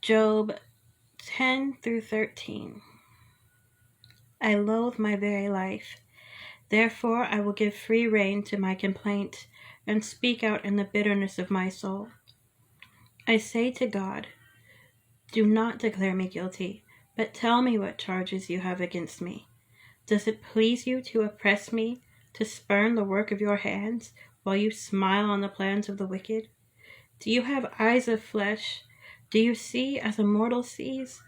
Job 10 through 13. I loathe my very life. Therefore I will give free rein to my complaint and speak out in the bitterness of my soul. I say to God, do not declare me guilty, but tell me what charges you have against me. Does it please you to oppress me, to spurn the work of your hands, while you smile on the plans of the wicked? Do you have eyes of flesh? Do you see as a mortal sees?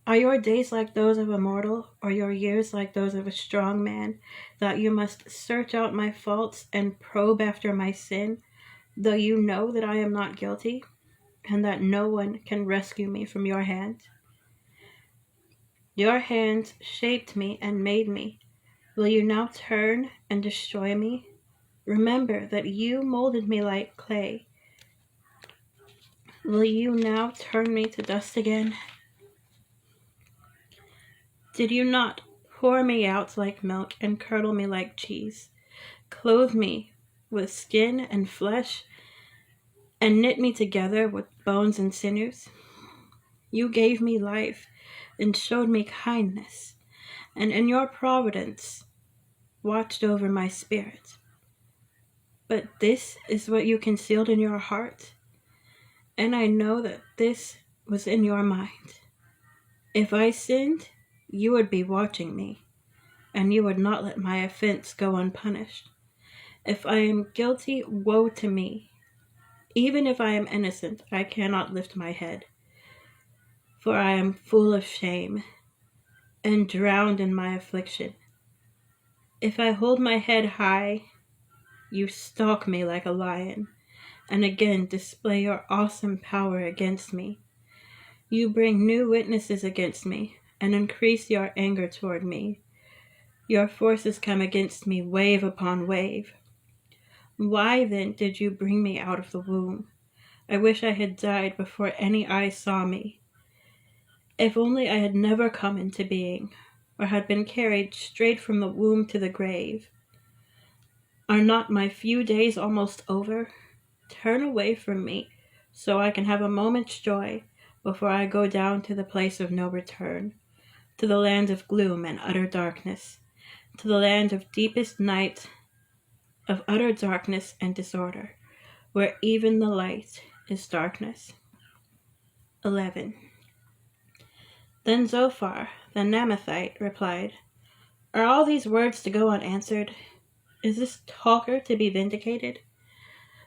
Are your days like those of a mortal, or your years like those of a strong man, that you must search out my faults and probe after my sin, though you know that I am not guilty, and that no one can rescue me from your hand? Your hands shaped me and made me. Will you now turn and destroy me? Remember that you molded me like clay. Will you now turn me to dust again? Did you not pour me out like milk and curdle me like cheese, clothe me with skin and flesh, and knit me together with bones and sinews? You gave me life and showed me kindness, and in your providence watched over my spirit. But this is what you concealed in your heart, and I know that this was in your mind. If I sinned, you would be watching me, and you would not let my offense go unpunished. If I am guilty, woe to me. Even if I am innocent, I cannot lift my head, for I am full of shame and drowned in my affliction. If I hold my head high, you stalk me like a lion, and again display your awesome power against me. You bring new witnesses against me, and increase your anger toward me. Your forces come against me wave upon wave. Why then did you bring me out of the womb? I wish I had died before any eye saw me. If only I had never come into being, or had been carried straight from the womb to the grave. Are not my few days almost over? Turn away from me, so I can have a moment's joy before I go down to the place of no return, to the land of gloom and utter darkness, to the land of deepest night, of utter darkness and disorder, where even the light is darkness. 11. Then Zophar, the Naamathite, replied, are all these words to go unanswered? Is this talker to be vindicated?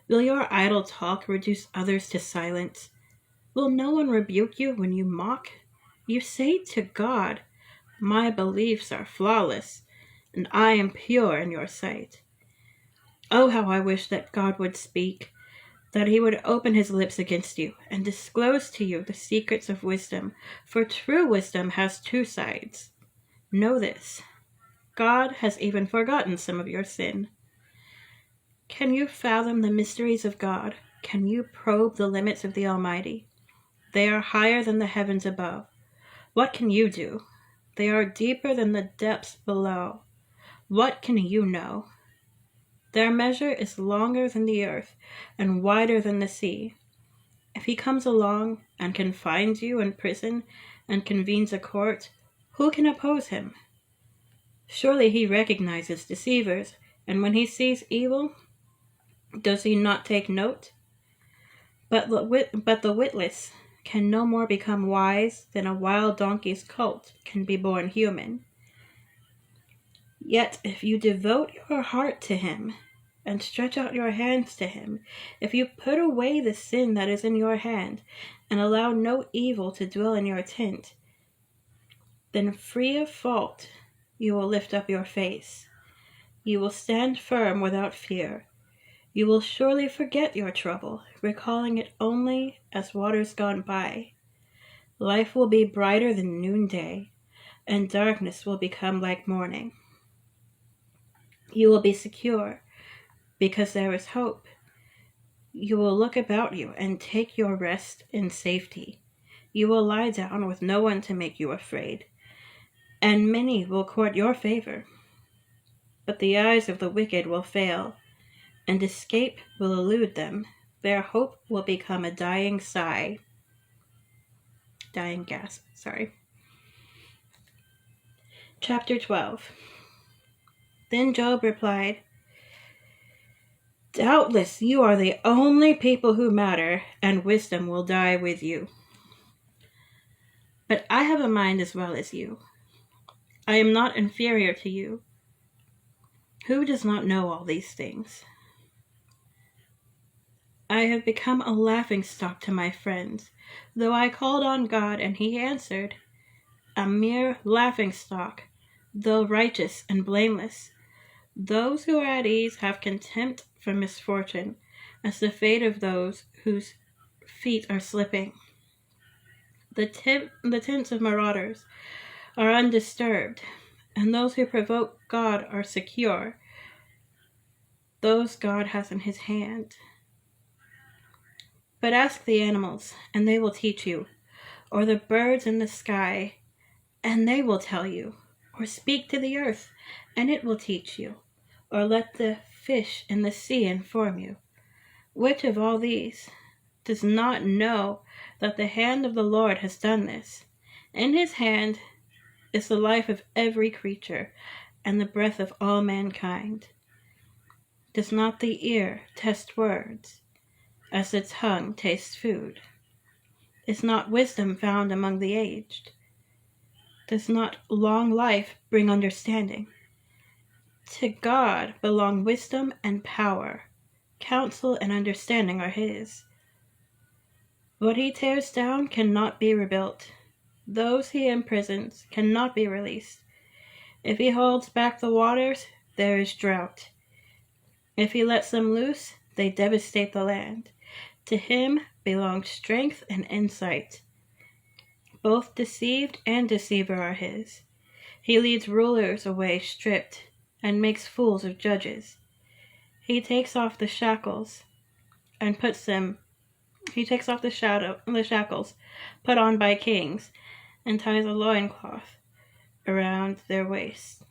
Will your idle talk reduce others to silence? Will no one rebuke you when you mock? You say to God, my beliefs are flawless, and I am pure in your sight. Oh, how I wish that God would speak, that he would open his lips against you and disclose to you the secrets of wisdom, for true wisdom has two sides. Know this, God has even forgotten some of your sin. Can you fathom the mysteries of God? Can you probe the limits of the Almighty? They are higher than the heavens above. What can you do? They are deeper than the depths below. What can you know? Their measure is longer than the earth and wider than the sea. If he comes along and confines you in prison and convenes a court, who can oppose him? Surely he recognizes deceivers, and when he sees evil, does he not take note? But the witless can no more become wise than a wild donkey's colt can be born human. Yet if you devote your heart to him and stretch out your hands to him, if you put away the sin that is in your hand and allow no evil to dwell in your tent, then free of fault you will lift up your face. You will stand firm without fear. You will surely forget your trouble, recalling it only as waters gone by. Life will be brighter than noonday, and darkness will become like morning. You will be secure, because there is hope. You will look about you and take your rest in safety. You will lie down with no one to make you afraid, and many will court your favor. But the eyes of the wicked will fail, and escape will elude them. Their hope will become a dying sigh. dying gasp. Sorry. Chapter 12. Then Job replied, "Doubtless you are the only people who matter, and wisdom will die with you. But I have a mind as well as you. I am not inferior to you. Who does not know all these things? I have become a laughingstock to my friends, though I called on God and he answered. A mere laughingstock, though righteous and blameless. Those who are at ease have contempt for misfortune, as the fate of those whose feet are slipping. The tents of marauders are undisturbed, and those who provoke God are secure. Those God has in his hand. But ask the animals, and they will teach you, or the birds in the sky, and they will tell you, or speak to the earth, and it will teach you, or let the fish in the sea inform you. Which of all these does not know that the hand of the Lord has done this? In his hand is the life of every creature, and the breath of all mankind. Does not the ear test words, as the tongue tastes food? Is not wisdom found among the aged? Does not long life bring understanding? To God belong wisdom and power. Counsel and understanding are his. What he tears down cannot be rebuilt. Those he imprisons cannot be released. If he holds back the waters, there is drought. If he lets them loose, they devastate the land. To him belong strength and insight. Both deceived and deceiver are his. He leads rulers away stripped, and makes fools of judges. He takes off the shackles and puts them. He takes off the shackles put on by kings, and ties a loincloth around their waists.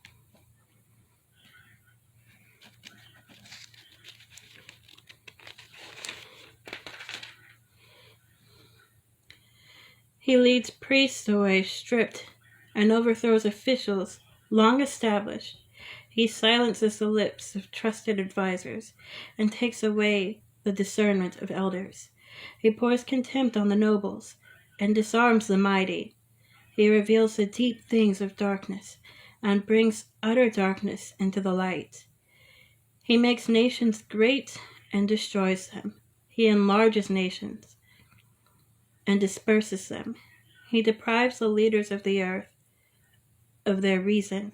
He leads priests away stripped, and overthrows officials long established. He silences the lips of trusted advisers, and takes away the discernment of elders. He pours contempt on the nobles, and disarms the mighty. He reveals the deep things of darkness, and brings utter darkness into the light. He makes nations great and destroys them. He enlarges nations and disperses them. He deprives the leaders of the earth of their reason.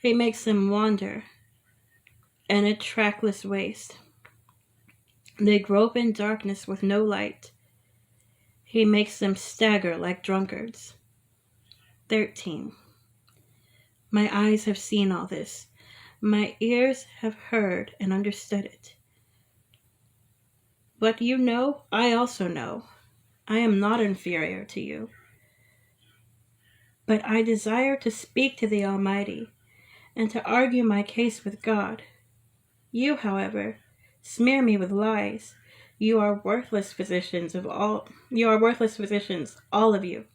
He makes them wander in a trackless waste. They grope in darkness with no light. He makes them stagger like drunkards. 13. My eyes have seen all this. My ears have heard and understood it. What you know, I also know. I am not inferior to you. But I desire to speak to the Almighty, and to argue my case with God. You, however, smear me with lies. You are worthless physicians, all of you.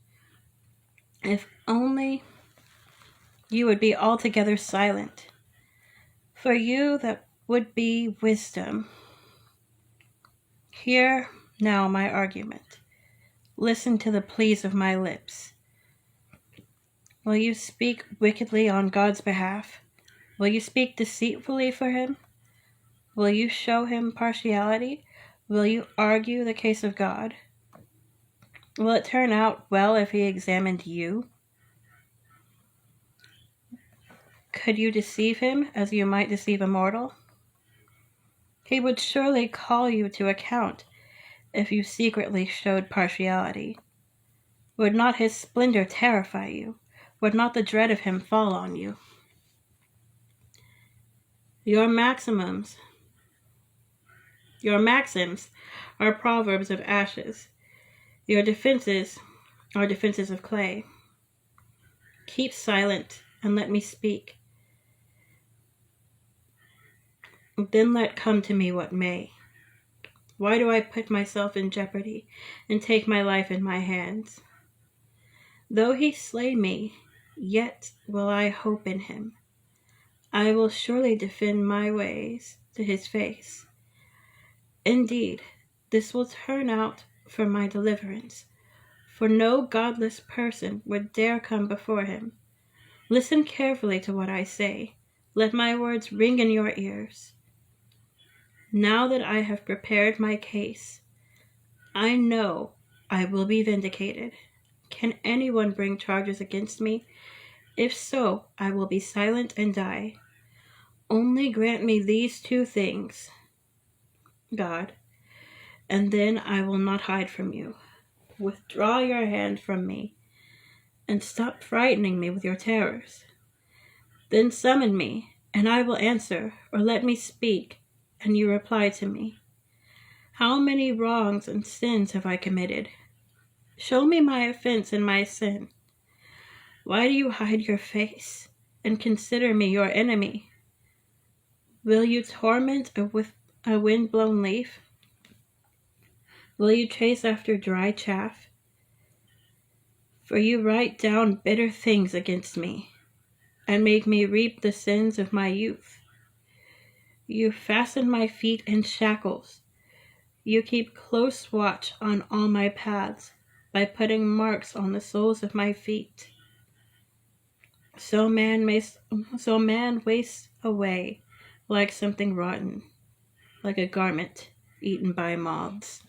If only you would be altogether silent. For you that would be wisdom. Hear now my argument. Listen to the pleas of my lips. Will you speak wickedly on God's behalf? Will you speak deceitfully for him? Will you show him partiality? Will you argue the case of God? Will it turn out well if he examined you? Could you deceive him as you might deceive a mortal? He would surely call you to account if you secretly showed partiality. Would not his splendor terrify you? Would not the dread of him fall on you? Your maxims are proverbs of ashes. Your defenses are defenses of clay. Keep silent and let me speak. Then let come to me what may. Why do I put myself in jeopardy and take my life in my hands? Though he slay me, yet will I hope in him. I will surely defend my ways to his face. Indeed, this will turn out for my deliverance, for no godless person would dare come before him. Listen carefully to what I say. Let my words ring in your ears. Now that I have prepared my case, I know I will be vindicated. Can anyone bring charges against me? If so, I will be silent and die. Only grant me these two things, God, and then I will not hide from you. Withdraw your hand from me, and stop frightening me with your terrors. Then summon me, and I will answer, or let me speak, and you reply to me. How many wrongs and sins have I committed? Show me my offense and my sin. Why do you hide your face, and consider me your enemy? Will you torment with a wind-blown leaf? Will you chase after dry chaff? For you write down bitter things against me, and make me reap the sins of my youth. You fasten my feet in shackles. You keep close watch on all my paths by putting marks on the soles of my feet. So man wastes away like something rotten, like a garment eaten by moths.